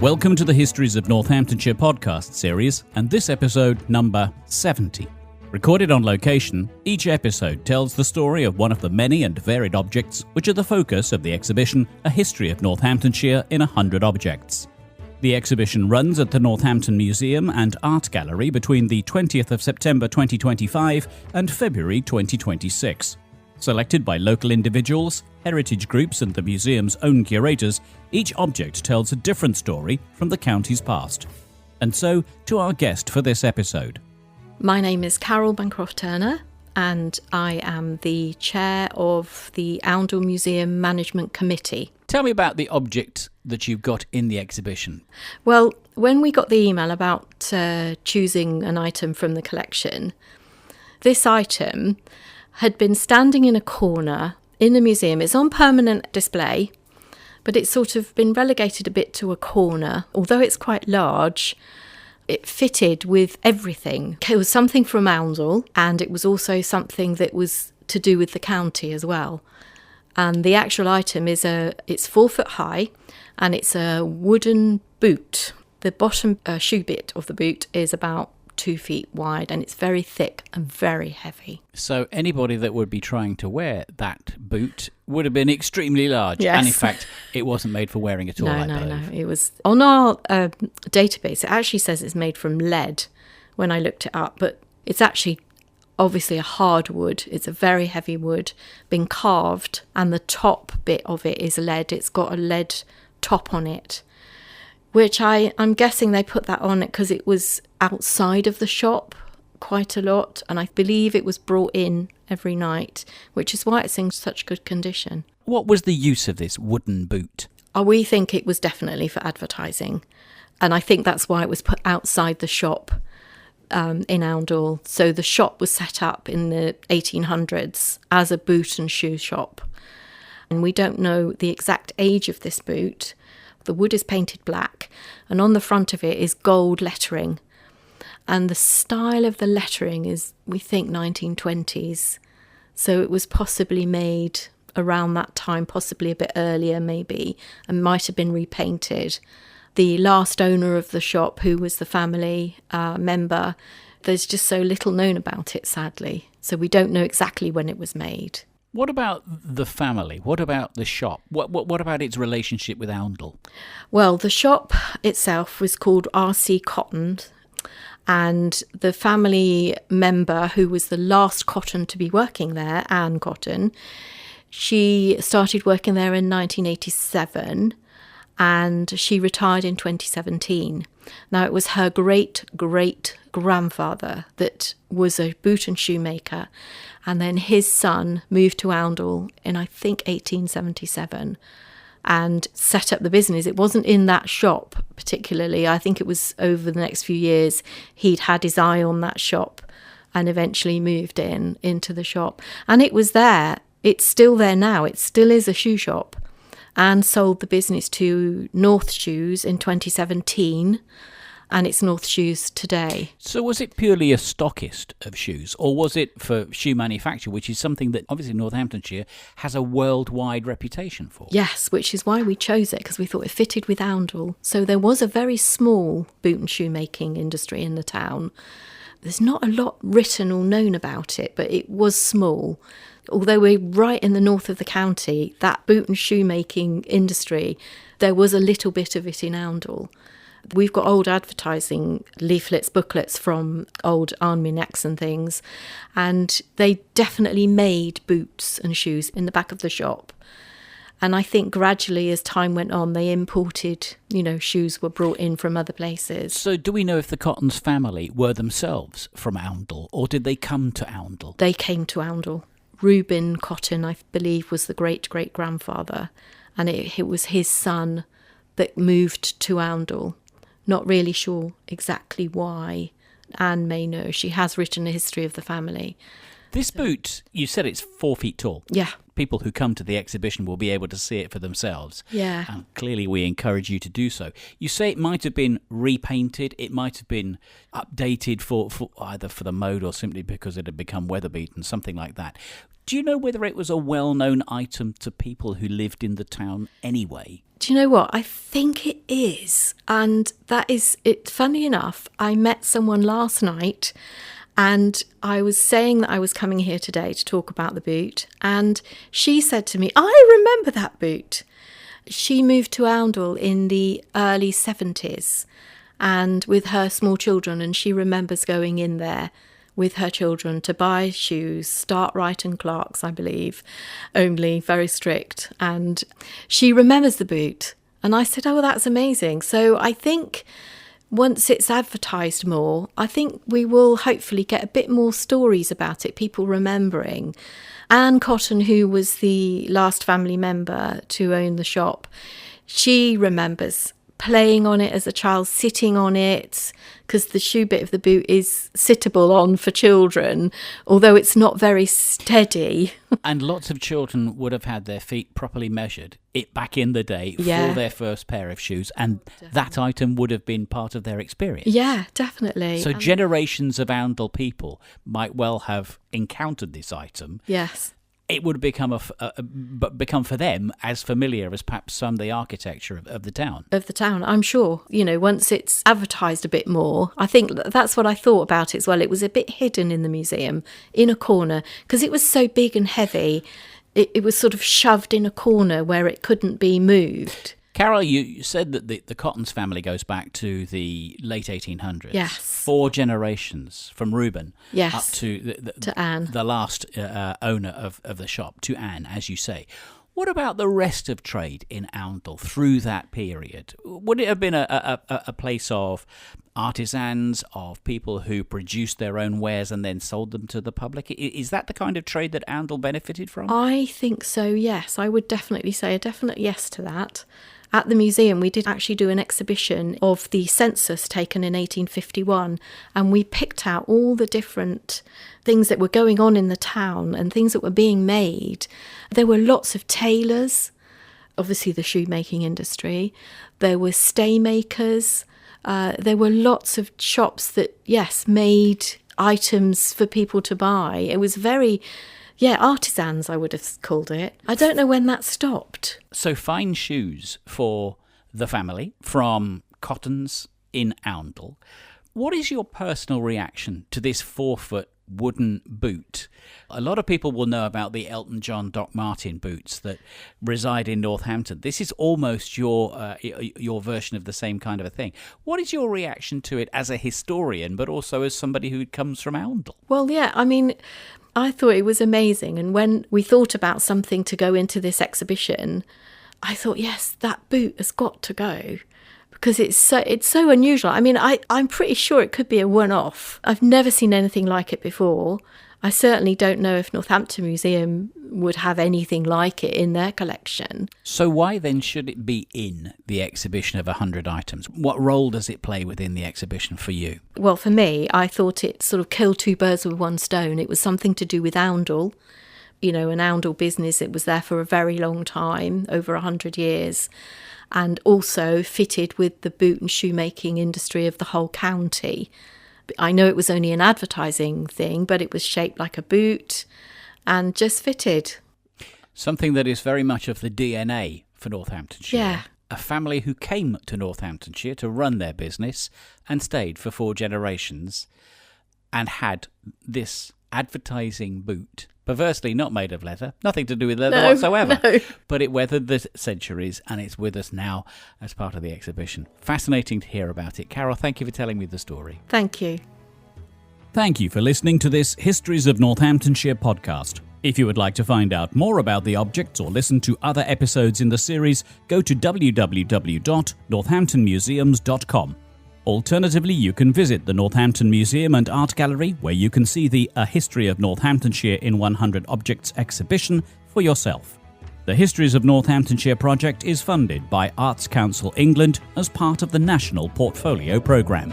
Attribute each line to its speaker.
Speaker 1: Welcome to the Histories of Northamptonshire podcast series, and this episode number 70. Recorded on location, each episode tells the story of one of the many and varied objects which are the focus of the exhibition A History of Northamptonshire in 100 Objects. The exhibition runs at the Northampton Museum and Art Gallery between the 20th of September 2025 and February 2026. Selected by local individuals, heritage groups and the museum's own curators, each object tells a different story from the county's past. And so, to our guest for this episode.
Speaker 2: My name is Carol Bancroft-Turner and I am the chair of the Oundle Museum Management Committee.
Speaker 1: Tell me about the object that you've got in the exhibition.
Speaker 2: Well, when we got the email about choosing an item from the collection, this item had been standing in a corner in the museum. It's on permanent display, but it's sort of been relegated a bit to a corner. Although it's quite large, it fitted with everything. It was something from Oundle, and it was also something that was to do with the county as well. And the actual item it's 4 foot high, and it's a wooden boot. The bottom shoe bit of the boot is about 2 feet wide, and it's very thick and very heavy.
Speaker 1: So anybody that would be trying to wear that boot would have been extremely large.
Speaker 2: Yes.
Speaker 1: And in fact, it wasn't made for wearing at all, I believe.
Speaker 2: No. It was on our database. It actually says it's made from lead when I looked it up, but it's actually obviously a hard wood. It's a very heavy wood, been carved, and the top bit of it is lead. It's got a lead top on it, which I'm guessing they put that on it because it was outside of the shop quite a lot, and I believe it was brought in every night, which is why it's in such good condition.
Speaker 1: What was the use of this wooden boot?
Speaker 2: We think it was definitely for advertising, and I think that's why it was put outside the shop in Oundle. So the shop was set up in the 1800s as a boot and shoe shop, and we don't know the exact age of this boot. The wood is painted black, and on the front of it is gold lettering. And the style of the lettering is, we think, 1920s. So it was possibly made around that time, possibly a bit earlier maybe, and might have been repainted. The last owner of the shop, who was the family member, there's just so little known about it, sadly. So we don't know exactly when it was made.
Speaker 1: What about the family? What about the shop? What about its relationship with Oundle?
Speaker 2: Well, the shop itself was called R.C. Cotton, and the family member who was the last Cotton to be working there, Anne Cotton, she started working there in 1987 and she retired in 2017. Now, it was her great-great-grandfather that was a boot and shoemaker, and then his son moved to Oundle in, I think, 1877 and set up the business. It wasn't in that shop particularly. I think it was over the next few years he'd had his eye on that shop and eventually moved into the shop. And it was there. It's still there now. It still is a shoe shop. And sold the business to North Shoes in 2017, and it's North Shoes today.
Speaker 1: So was it purely a stockist of shoes, or was it for shoe manufacture, which is something that obviously Northamptonshire has a worldwide reputation for?
Speaker 2: Yes, which is why we chose it, because we thought it fitted with Oundle. So there was a very small boot and shoemaking industry in the town. There's not a lot written or known about it, but it was small. Although we're right in the north of the county, that boot and shoemaking industry, there was a little bit of it in Oundle. We've got old advertising leaflets, booklets from old army necks and things, and they definitely made boots and shoes in the back of the shop. And I think gradually as time went on, they imported, shoes were brought in from other places.
Speaker 1: So do we know if the Cottons family were themselves from Oundle, or did they come to Oundle?
Speaker 2: They came to Oundle. Reuben Cotton, I believe, was the great-great-grandfather, and it was his son that moved to Oundle. Not really sure exactly why. Anne may know. She has written a history of the family.
Speaker 1: This boot, you said it's 4 feet tall.
Speaker 2: Yeah.
Speaker 1: people who come to the exhibition will be able to see it for themselves.
Speaker 2: Yeah.
Speaker 1: And clearly we encourage you to do so. You say it might have been repainted, it might have been updated for either for the mode or simply because it had become weather-beaten, something like that. Do you know whether it was a well-known item to people who lived in the town anyway?
Speaker 2: Do you know what? I think it is. And that is it. Funny enough, I met someone last night and I was saying that I was coming here today to talk about the boot. And she said to me, I remember that boot. She moved to Oundle in the early 70s and with her small children, and she remembers going in there with her children to buy shoes, Startwright and Clark's, I believe, only, very strict. And she remembers the boot. And I said, oh, that's amazing. So I think once it's advertised more, I think we will hopefully get a bit more stories about it, people remembering. Anne Cotton, who was the last family member to own the shop, she remembers playing on it as a child, sitting on it, because the shoe bit of the boot is sittable on for children, although it's not very steady.
Speaker 1: And lots of children would have had their feet properly measured back in the day for their first pair of shoes, and that item would have been part of their experience.
Speaker 2: Yeah, definitely.
Speaker 1: So generations of Oundle people might well have encountered this item.
Speaker 2: Yes.
Speaker 1: It would become become for them as familiar as perhaps some of the architecture of the town.
Speaker 2: Of the town, I'm sure. You know, once it's advertised a bit more, I think that's what I thought about it as well. It was a bit hidden in the museum, in a corner, because it was so big and heavy. It was sort of shoved in a corner where it couldn't be moved.
Speaker 1: Carol, you said that the Cottons family goes back to the late 1800s.
Speaker 2: Yes.
Speaker 1: 4 generations from Reuben up to
Speaker 2: Anne.
Speaker 1: The last owner of the shop, to Anne, as you say. What about the rest of trade in Oundle through that period? Would it have been a place of artisans, of people who produced their own wares and then sold them to the public? Is that the kind of trade that Oundle benefited from?
Speaker 2: I think so, yes. I would definitely say a definite yes to that. At the museum, we did actually do an exhibition of the census taken in 1851, and we picked out all the different things that were going on in the town and things that were being made. There were lots of tailors, obviously the shoemaking industry. There were stay makers. There were lots of shops that, yes, made items for people to buy. It was very... artisans, I would have called it. I don't know when that stopped.
Speaker 1: So fine shoes for the family from Cottons in Oundle. What is your personal reaction to this 4-foot wooden boot? A lot of people will know about the Elton John Doc Martin boots that reside in Northampton. This is almost your version of the same kind of a thing. What is your reaction to it as a historian, but also as somebody who comes from Oundle?
Speaker 2: Well, yeah, I mean, I thought it was amazing. And when we thought about something to go into this exhibition, I thought, yes, that boot has got to go. Because it's so unusual. I mean, I'm pretty sure it could be a one-off. I've never seen anything like it before. I certainly don't know if Northampton Museum would have anything like it in their collection.
Speaker 1: So why then should it be in the exhibition of 100 items? What role does it play within the exhibition for you?
Speaker 2: Well, for me, I thought it sort of killed 2 birds with one stone. It was something to do with Oundle. You know, an Oundle business. It was there for a very long time, over 100 years. And also fitted with the boot and shoemaking industry of the whole county. I know it was only an advertising thing, but it was shaped like a boot and just fitted.
Speaker 1: Something that is very much of the DNA for Northamptonshire.
Speaker 2: Yeah.
Speaker 1: A family who came to Northamptonshire to run their business and stayed for 4 generations and had this advertising boot, perversely not made of leather, nothing to do with leather whatsoever, but it weathered the centuries and it's with us now as part of the exhibition. Fascinating to hear about it. Carol, thank you for telling me the story.
Speaker 2: Thank you.
Speaker 1: Thank you for listening to this Histories of Northamptonshire podcast. If you would like to find out more about the objects or listen to other episodes in the series, go to www.northamptonmuseums.com. Alternatively, you can visit the Northampton Museum and Art Gallery, where you can see the A History of Northamptonshire in 100 Objects exhibition for yourself. The Histories of Northamptonshire project is funded by Arts Council England as part of the National Portfolio Programme.